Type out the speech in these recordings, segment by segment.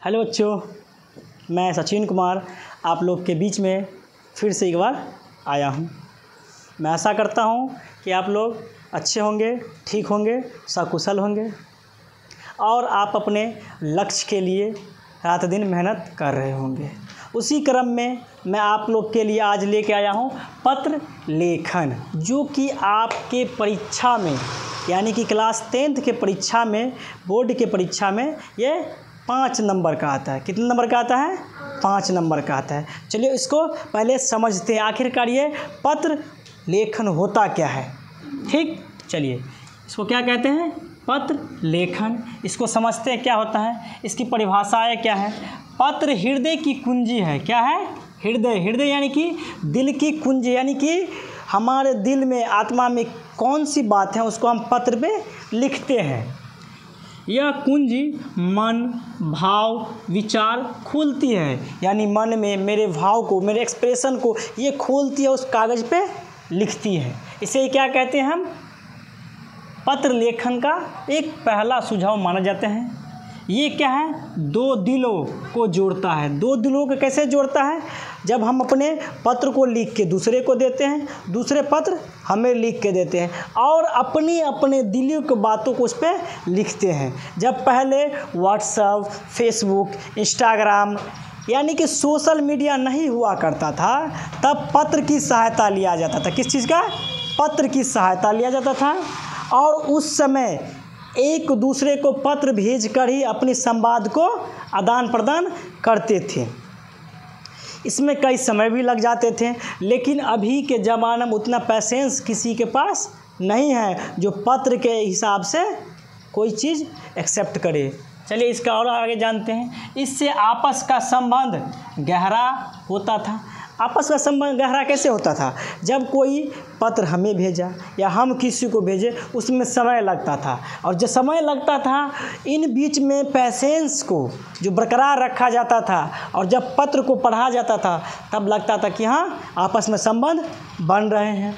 Hello बच्चों, मैं सचिन कुमार आप लोग के बीच में फिर से एक बार आया हूँ। मैं आशा करता हूँ कि आप लोग अच्छे होंगे, ठीक होंगे, सकुशल होंगे और आप अपने लक्ष्य के लिए रात दिन मेहनत कर रहे होंगे। उसी क्रम में मैं आप लोग के लिए आज लेके आया हूँ पत्र लेखन, जो कि आपके परीक्षा में यानी कि क्लास 10th के परीक्षा में, बोर्ड के परीक्षा में ये 5 नंबर का आता है। कितने नंबर का आता है? 5 नंबर का आता है। चलिए इसको पहले समझते हैं, आखिरकार ये पत्र लेखन होता क्या है। ठीक, चलिए इसको क्या कहते हैं? पत्र लेखन। इसको समझते हैं क्या होता है, इसकी परिभाषाएं क्या है। पत्र हृदय की कुंजी है। क्या है? हृदय। हृदय यानी कि दिल की कुंजी, यानी कि हमारे दिल में, आत्मा में कौन सी बात है उसको हम पत्र पे लिखते हैं। यह कुंजी मन, भाव, विचार खोलती है, यानी मन में मेरे भाव को, मेरे एक्सप्रेशन को ये खोलती है, उस कागज़ पे लिखती है। इसे क्या कहते हैं हम? पत्र लेखन का एक पहला सुझाव माना जाता है। ये क्या है? 2 दिलों को जोड़ता है। 2 दिलों को कैसे जोड़ता है? जब हम अपने पत्र को लिख के दूसरे को देते हैं, दूसरे पत्र हमें लिख के देते हैं और अपने दिलों की बातों को उस पर लिखते हैं। जब पहले व्हाट्सएप, फेसबुक, इंस्टाग्राम यानी कि सोशल मीडिया नहीं हुआ करता था, तब पत्र की सहायता लिया जाता था। किस चीज़ का? पत्र की सहायता लिया जाता था और उस समय एक दूसरे को पत्र भेजकर ही अपने संवाद को आदान प्रदान करते थे। इसमें कई समय भी लग जाते थे, लेकिन अभी के ज़माने में उतना पैसेंस किसी के पास नहीं है जो पत्र के हिसाब से कोई चीज़ एक्सेप्ट करे। चलिए इसका और आगे जानते हैं। इससे आपस का संबंध गहरा होता था। आपस का संबंध गहरा कैसे होता था? जब कोई पत्र हमें भेजा या हम किसी को भेजे, उसमें समय लगता था और जब समय लगता था, इन बीच में पैसेंस को जो बरकरार रखा जाता था और जब पत्र को पढ़ा जाता था, तब लगता था कि हाँ, आपस में संबंध बन रहे हैं।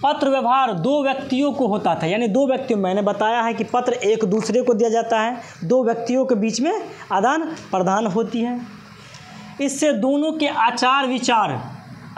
पत्र व्यवहार 2 व्यक्तियों को होता था, यानी 2 व्यक्तियों, मैंने बताया है कि पत्र एक दूसरे को दिया जाता है, 2 व्यक्तियों के बीच में आदान प्रदान होती है। इससे दोनों के आचार विचार,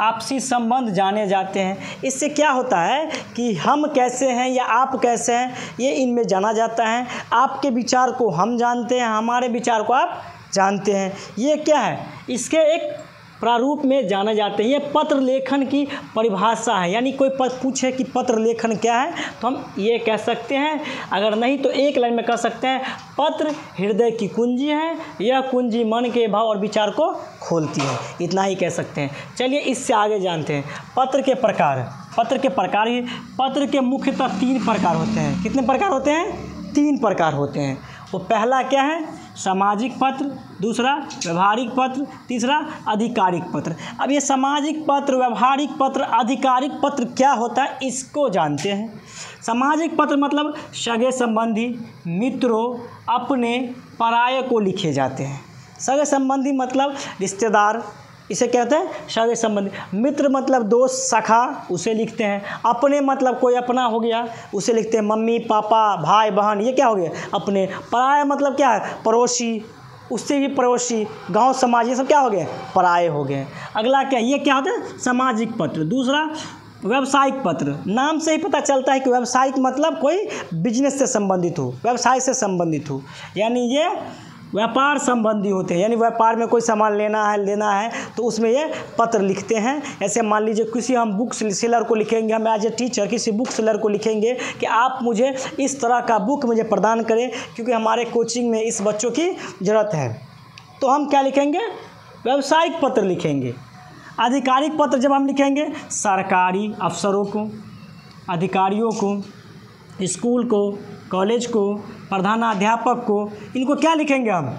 आपसी संबंध जाने जाते हैं। इससे क्या होता है कि हम कैसे हैं या आप कैसे हैं, ये इनमें जाना जाता है। आपके विचार को हम जानते हैं, हमारे विचार को आप जानते हैं। ये क्या है? इसके एक प्रारूप में जाने जाते हैं। ये पत्र लेखन की परिभाषा है। यानी कोई पूछे कि पत्र लेखन क्या है, तो हम ये कह सकते हैं, अगर नहीं तो एक लाइन में कह सकते हैं, पत्र हृदय की कुंजी है। यह कुंजी मन के भाव और विचार को खोलती है। इतना ही कह सकते हैं। चलिए इससे आगे जानते हैं पत्र के प्रकार। पत्र के प्रकार ही, पत्र के मुख्यतः 3 प्रकार होते हैं। कितने प्रकार होते हैं? 3 प्रकार होते हैं। वो पहला क्या है? सामाजिक पत्र, दूसरा व्यवहारिक पत्र, तीसरा आधिकारिक पत्र। अब ये सामाजिक पत्र, व्यवहारिक पत्र, आधिकारिक पत्र क्या होता है, इसको जानते हैं। सामाजिक पत्र मतलब सगे संबंधी, मित्रों, अपने, पराये को लिखे जाते हैं। सगे संबंधी मतलब रिश्तेदार, इसे कहते हैं सगे संबंधी। मित्र मतलब दोस्त, सखा, उसे लिखते हैं। अपने मतलब कोई अपना हो गया, उसे लिखते हैं मम्मी, पापा, भाई, बहन, ये क्या हो गया? अपने। पराये मतलब क्या है? पड़ोसी, उससे भी पड़ोसी, गांव, समाज, ये सब क्या हो गए? पराये हो गए। अगला क्या? ये क्या होता है? सामाजिक पत्र। दूसरा व्यावसायिक पत्र। नाम से ही पता चलता है कि व्यावसायिक मतलब कोई बिजनेस से संबंधित हो, व्यवसाय से संबंधित हो, यानी ये व्यापार संबंधी होते हैं। यानी व्यापार में कोई सामान लेना है तो उसमें ये पत्र लिखते हैं। ऐसे मान लीजिए किसी हम बुक सेलर को लिखेंगे, हम एज ए टीचर किसी बुक सेलर को लिखेंगे कि आप मुझे इस तरह का बुक मुझे प्रदान करें, क्योंकि हमारे कोचिंग में इस बच्चों की ज़रूरत है। तो हम क्या लिखेंगे? व्यावसायिक पत्र लिखेंगे। आधिकारिक पत्र जब हम लिखेंगे, सरकारी अफसरों को, अधिकारियों को, स्कूल को, कॉलेज को, प्रधानाध्यापक को, इनको क्या लिखेंगे? हम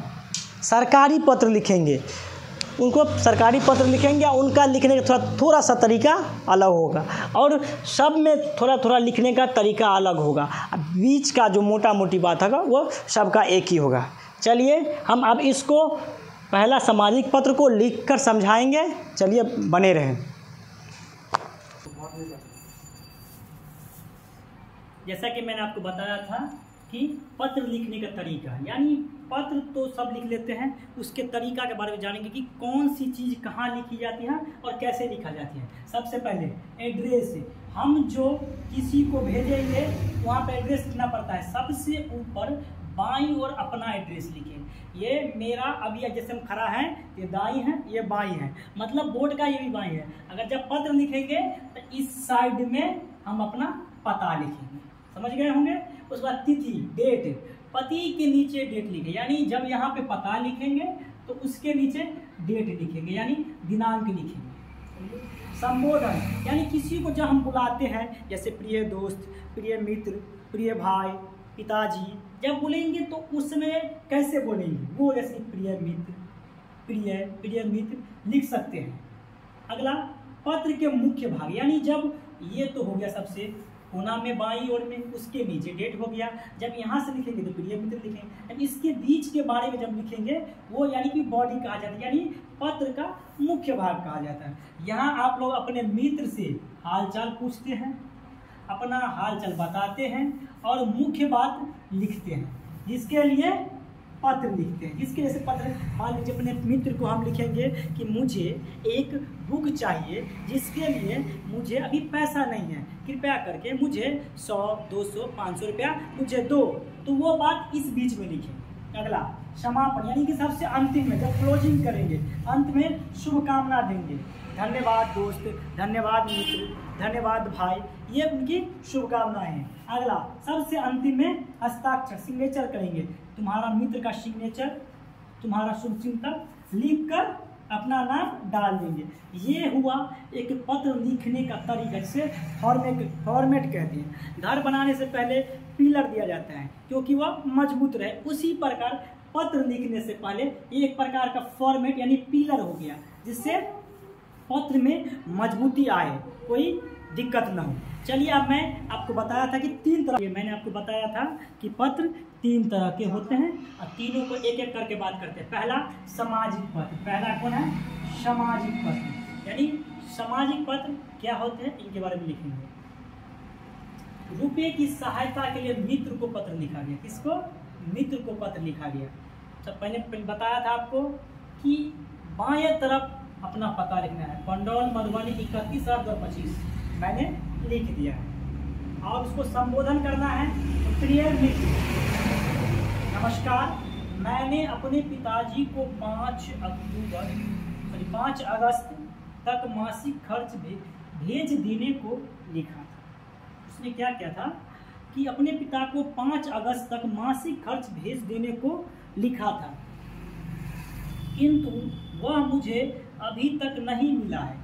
सरकारी पत्र लिखेंगे। उनको सरकारी पत्र लिखेंगे और उनका लिखने का थोड़ा सा तरीका अलग होगा और सब में थोड़ा लिखने का तरीका अलग होगा। बीच का जो मोटा मोटी बात होगा वो सबका एक ही होगा। चलिए हम अब इसको पहला सामाजिक पत्र को लिखकर समझाएंगे। चलिए बने रहें। जैसा कि मैंने आपको बताया था कि पत्र लिखने का तरीका, यानी पत्र तो सब लिख लेते हैं, उसके तरीका के बारे में जानेंगे कि कौन सी चीज़ कहाँ लिखी जाती है और कैसे लिखा जाती है। सबसे पहले एड्रेस, हम जो किसी को भेजेंगे वहाँ पे एड्रेस लिखना पड़ता है। सबसे ऊपर बाईं ओर अपना एड्रेस लिखें। ये मेरा अभी जैसे हम खड़ा है, ये दाईं है, ये बाईं है, मतलब बोर्ड का ये भी बाईं है। अगर जब पत्र लिखेंगे तो इस साइड में हम अपना पता लिखेंगे, समझ गए होंगे। उसके बाद तिथि, डेट, पति के नीचे डेट लिखे, यानी जब यहाँ पे पता लिखेंगे तो उसके नीचे डेट लिखेंगे, यानी दिनांक लिखेंगे। संबोधन, यानी किसी को जब हम बुलाते हैं, जैसे प्रिय दोस्त, प्रिय मित्र, प्रिय भाई, पिताजी, जब बोलेंगे तो उसमें कैसे बोलेंगे, वो जैसे प्रिय मित्र, प्रिय मित्र लिख सकते हैं। अगला पत्र के मुख्य भाग, यानी जब ये तो हो गया सबसे कोना में बाईं ओर में, उसके नीचे डेट हो गया। जब यहाँ से लिखेंगे तो प्रिय मित्र लिखेंगे। इसके बीच के बारे में जब लिखेंगे वो यानी कि बॉडी कहा जाता है, यानी पत्र का मुख्य भाग कहा जाता है। यहाँ आप लोग अपने मित्र से हालचाल पूछते हैं, अपना हालचाल बताते हैं और मुख्य बात लिखते हैं, जिसके लिए पत्र लिखते हैं। जिसके जैसे पत्र, मान लीजिए अपने मित्र को हम लिखेंगे कि मुझे एक बुक चाहिए जिसके लिए मुझे अभी पैसा नहीं है, कृपया करके मुझे 100, 200, 500 रुपया मुझे दो, तो वो बात इस बीच में लिखेंगे। अगला समापन, यानी कि सबसे अंतिम में जब क्लोजिंग करेंगे, अंत में शुभकामना देंगे, धन्यवाद दोस्त, धन्यवाद मित्र, धन्यवाद भाई, ये उनकी शुभकामनाएं हैं। अगला सबसे अंतिम में हस्ताक्षर, सिग्नेचर करेंगे, तुम्हारा मित्र का सिग्नेचर, तुम्हारा शुभचिंतक लिख कर अपना नाम डाल देंगे। ये हुआ एक पत्र लिखने का तरीका, जिसे फॉर्मेट कहते हैं। घर बनाने से पहले पिलर दिया जाता है क्योंकि वह मजबूत रहे, उसी प्रकार पत्र लिखने से पहले एक प्रकार का फॉर्मेट यानी पिलर हो गया, जिससे पत्र में मजबूती आए, कोई दिक्कत न हो। चलिए अब मैं आपको बताया था कि मैंने आपको बताया था कि पत्र 3 तरह के होते हैं और तीनों को एक एक करके बात करते हैं। पहला सामाजिक पत्र, पहला कौन है, सामाजिक पत्र, यानी सामाजिक पत्र क्या होते हैं इनके बारे में लिखेंगे। रुपये की सहायता के लिए मित्र को पत्र लिखा गया। किसको, मित्र को पत्र लिखा गया। तो पहले बताया था आपको कि बाएं तरफ अपना पता लिखना है, पंडौल मधुबनी 31/25 मैंने लिख दिया है। और उसको संबोधन करना है तो प्रिय मित्र, नमस्कार, मैंने अपने पिताजी को 5 अगस्त तक मासिक खर्च भेज देने को लिखा था। उसने क्या किया था कि अपने पिता को 5 अगस्त तक मासिक खर्च भेज देने को लिखा था, किंतु वह मुझे अभी तक नहीं मिला है।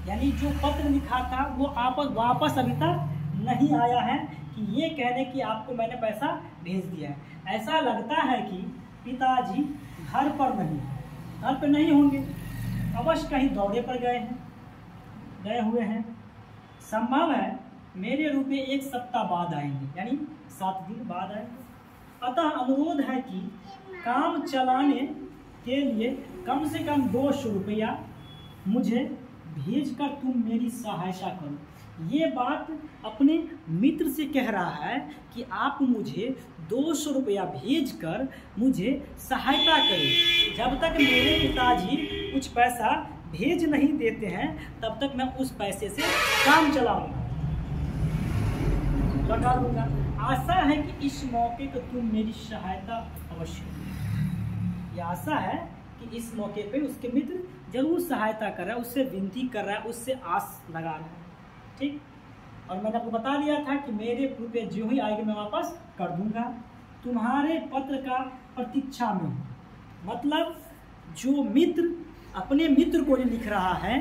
यानी जो पत्र लिखा था वो वापस अभी तक नहीं आया है कि ये कहने कि आपको मैंने पैसा भेज दिया है। ऐसा लगता है कि पिताजी घर पर नहीं होंगे, अवश्य कहीं दौरे पर गए हुए हैं। संभव है मेरे रुपये 1 सप्ताह बाद आएंगे, यानी 7 दिन बाद आएंगे। अतः अनुरोध है कि काम चलाने के लिए कम से कम 200 रुपया मुझे भेजकर तुम मेरी सहायता करो। ये बात अपने मित्र से कह रहा है कि आप मुझे 200 रुपया भेजकर मुझे सहायता करें। जब तक मेरे पिताजी कुछ पैसा भेज नहीं देते हैं तब तक मैं उस पैसे से काम चलाऊंगा, लौटा दूंगा। आशा है कि इस मौके को तुम मेरी सहायता अवश्य करो। यह आशा है कि इस मौके पे उसके मित्र जरूर सहायता कर रहा है, उससे विनती कर रहा है, उससे आस लगा रहा है, ठीक। और मैंने आपको बता दिया था कि मेरे रुपये जो ही आएंगे मैं वापस कर दूंगा। तुम्हारे पत्र का प्रतीक्षा में, मतलब जो मित्र अपने मित्र को लिख रहा है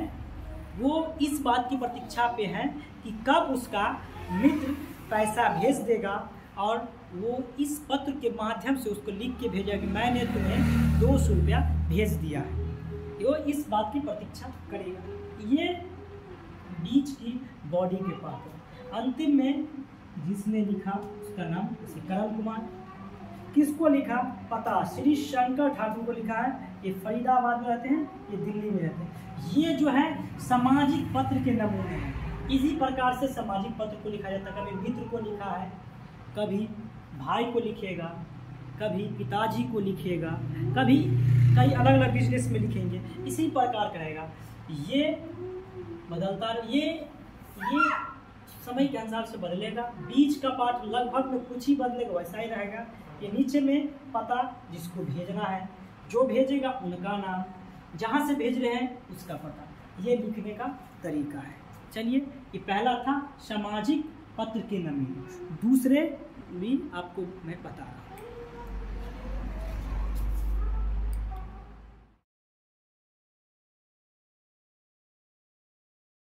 वो इस बात की प्रतीक्षा पे है कि कब उसका मित्र पैसा भेज देगा और वो इस पत्र के माध्यम से उसको लिख के भेजा कि मैंने तुम्हें 200 रुपया भेज दिया है। वो इस बात की प्रतीक्षा करेगा। ये बीच की बॉडी के पात्र। अंतिम में जिसने लिखा उसका नाम जैसे करण कुमार, किसको लिखा, पता श्री शंकर ठाकुर को लिखा है। ये फरीदाबाद में रहते हैं, ये दिल्ली में रहते हैं। ये जो है सामाजिक पत्र के नमूने हैं। इसी प्रकार से सामाजिक पत्र को लिखा जाता है। कभी मित्र को लिखा है, कभी भाई को लिखेगा, कभी पिताजी को लिखेगा, कभी कई अलग अलग बिजनेस में लिखेंगे, इसी प्रकार का रहेगा। ये बदलता, ये समय के अनुसार से बदलेगा। बीच का पार्ट लगभग में कुछ ही बदलेगा, वैसा ही रहेगा। ये नीचे में पता जिसको भेजना है, जो भेजेगा उनका नाम, जहाँ से भेज रहे हैं उसका पता, ये लिखने का तरीका है। चलिए, ये पहला था सामाजिक पत्र के नमूने, दूसरे भी आपको मैं बता रहा हूँ।